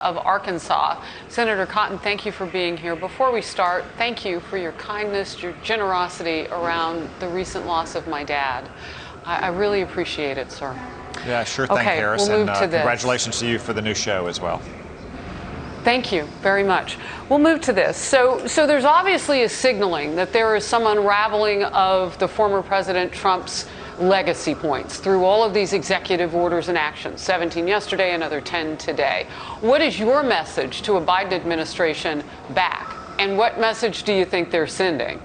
of Arkansas. Senator Cotton, thank you for being here. Before we start, thank you for your kindness, your generosity around the recent loss of my dad. I really appreciate it, sir. Yeah, sure thing, okay, Harris. We'll move and to this. Congratulations to you for the new show as well. Thank you very much. We'll move to this. So there's obviously a signaling that there is some unraveling of the former President Trump's legacy points through all of these executive orders and actions, 17 yesterday, another 10 today. What is your message to a Biden administration back? And what message do you think they're sending?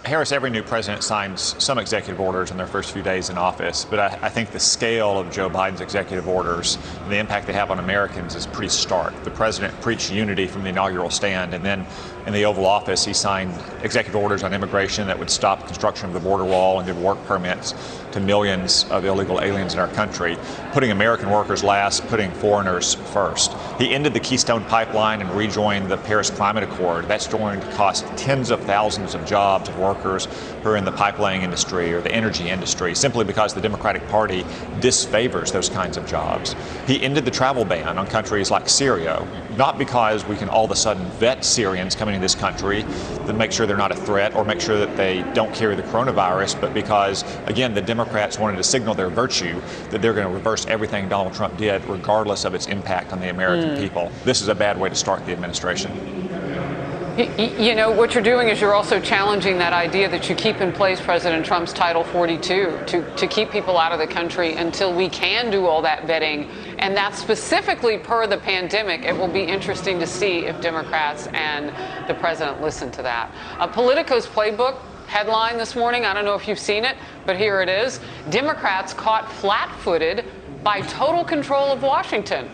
Harris, every new president signs some executive orders in their first few days in office, but I think the scale of Joe Biden's executive orders and the impact they have on Americans is pretty stark. The president preached unity from the inaugural stand, and then in the Oval Office, he signed executive orders on immigration that would stop construction of the border wall and give work permits to millions of illegal aliens in our country, putting American workers last, putting foreigners first. He ended the Keystone Pipeline and rejoined the Paris Climate Accord. That's going to cost tens of thousands of jobs of workers who are in the pipelaying industry or the energy industry, simply because the Democratic Party disfavors those kinds of jobs. He ended the travel ban on countries like Syria, not because we can all of a sudden vet Syrians coming into this country to make sure they're not a threat or make sure that they don't carry the coronavirus, but because, again, the Democrats wanted to signal their virtue that they're going to reverse everything Donald Trump did, regardless of its impact on the American people. This is a bad way to start the administration. You know, what you're doing is you're also challenging that idea that you keep in place President Trump's Title 42 to keep people out of the country until we can do all that vetting. And that's specifically per the pandemic. It will be interesting to see if Democrats and the president listen to that. Politico's playbook headline this morning, I don't know if you've seen it, but here it is. Democrats caught flat-footed by total control of Washington.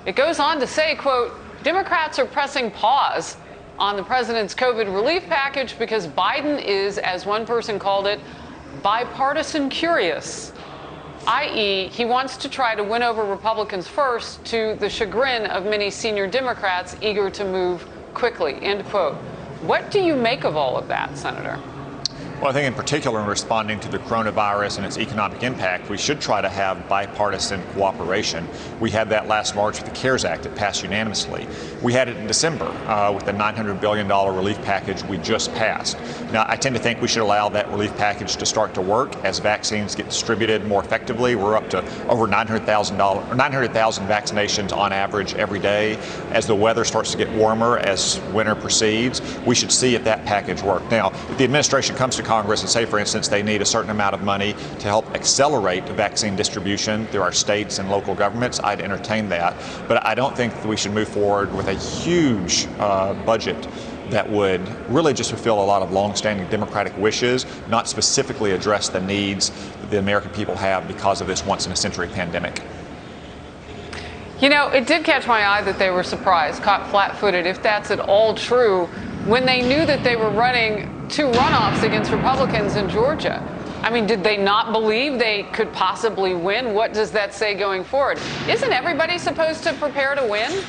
It goes on to say, quote, Democrats are pressing pause on the president's COVID relief package because Biden is, as one person called it, bipartisan curious, i.e., he wants to try to win over Republicans first to the chagrin of many senior Democrats eager to move quickly, end quote. What do you make of all of that, Senator? Well, I think in particular in responding to the coronavirus and its economic impact, we should try to have bipartisan cooperation. We had that last March with the CARES Act. It passed unanimously. We had it in December with the $900 billion relief package we just passed. Now, I tend to think we should allow that relief package to start to work as vaccines get distributed more effectively. We're up to over 900,000 vaccinations on average every day. As the weather starts to get warmer, as winter proceeds, we should see if that package works. Now, if the administration comes to Congress and say, for instance, they need a certain amount of money to help accelerate vaccine distribution through our states and local governments, I'd entertain that. But I don't think that we should move forward with a huge budget that would really just fulfill a lot of longstanding Democratic wishes, not specifically address the needs that the American people have because of this once-in-a-century pandemic. You know, it did catch my eye that they were surprised, caught flat-footed, if that's at all true, when they knew that they were running two runoffs against Republicans in Georgia. I mean, did they not believe they could possibly win? What does that say going forward? Isn't everybody supposed to prepare to win?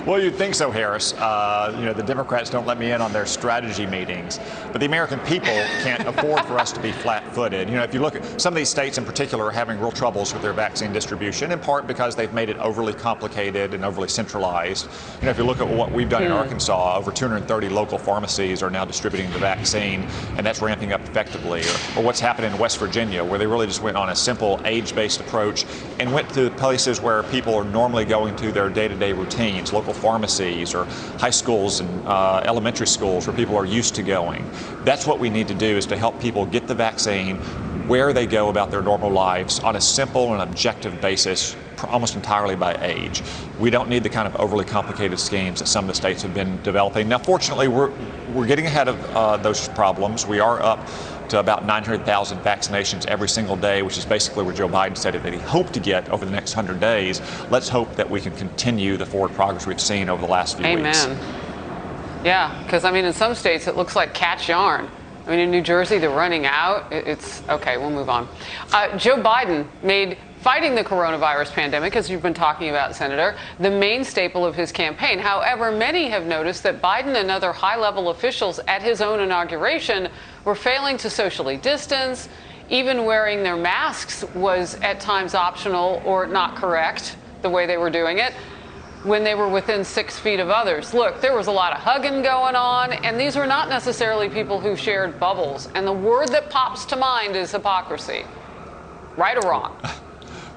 Well, you'd think so, Harris. The Democrats don't let me in on their strategy meetings, but the American people can't afford for us to be flat-footed. You know, if you look at some of these states in particular are having real troubles with their vaccine distribution, in part because they've made it overly complicated and overly centralized. You know, if you look at what we've done in Arkansas, over 230 local pharmacies are now distributing the vaccine, and that's ramping up effectively. Or what's happened in West Virginia, where they really just went on a simple age-based approach and went to places where people are normally going to their day-to-day routines, local pharmacies or high schools and elementary schools where people are used to going. That's what we need to do, is to help people get the vaccine where they go about their normal lives on a simple and objective basis, almost entirely by age. We don't need the kind of overly complicated schemes that some of the states have been developing. Now, fortunately, we're getting ahead of those problems. We are up to about 900,000 vaccinations every single day, which is basically where Joe Biden said that he hoped to get over the next 100 days. Let's hope that we can continue the forward progress we've seen over the last few weeks. Amen. Yeah, because, I mean, in some states it looks like cat's yarn. I mean, in New Jersey, they're running out. It's okay, we'll move on. Joe Biden made fighting the coronavirus pandemic, as you've been talking about, Senator, the main staple of his campaign. However, many have noticed that Biden and other high-level officials at his own inauguration were failing to socially distance. Even wearing their masks was at times optional or not correct. the way they were doing it when they were within 6 feet of others. Look, there was a lot of hugging going on, and these were not necessarily people who shared bubbles. And the word that pops to mind is hypocrisy. Right or wrong?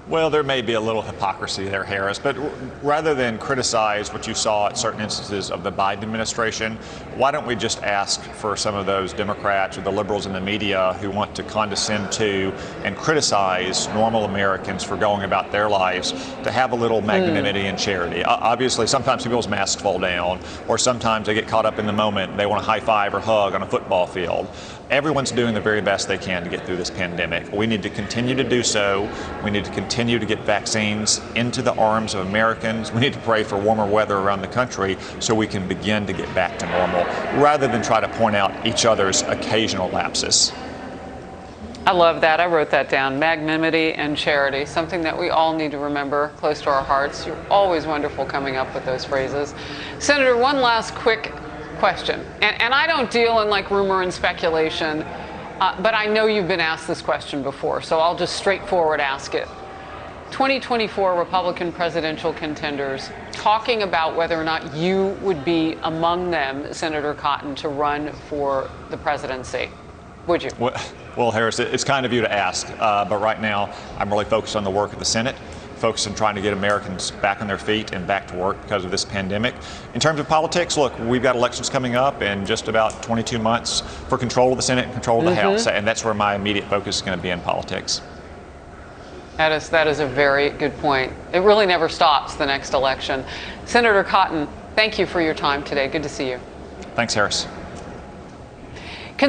Well, there may be a little hypocrisy there, Harris, but rather than criticize what you saw at certain instances of the Biden administration, why don't we just ask for some of those Democrats or the liberals in the media who want to condescend to and criticize normal Americans for going about their lives to have a little magnanimity and charity? Obviously, sometimes people's masks fall down, or sometimes they get caught up in the moment. They want to high five or hug on a football field. Everyone's doing the very best they can to get through this pandemic. We need to continue to do so. We need to continue to get vaccines into the arms of Americans. We need to pray for warmer weather around the country so we can begin to get back to normal, rather than try to point out each other's occasional lapses. I love that. I wrote that down. Magnanimity and charity, something that we all need to remember close to our hearts. You're always wonderful coming up with those phrases. Senator, one last quick question. And I don't deal in like rumor and speculation, but I know you've been asked this question before, so I'll just straightforward ask it. 2024 Republican presidential contenders talking about whether or not you would be among them, Senator Cotton, to run for the presidency. Would you? Well, Harris, it's kind of you to ask, but right now I'm really focused on the work of the Senate, focused on trying to get Americans back on their feet and back to work because of this pandemic. In terms of politics, look, we've got elections coming up in just about 22 months for control of the Senate and control of the House, and that's where my immediate focus is going to be in politics. That is a very good point. It really never stops, the next election. Senator Cotton, thank you for your time today. Good to see you. Thanks, Harris.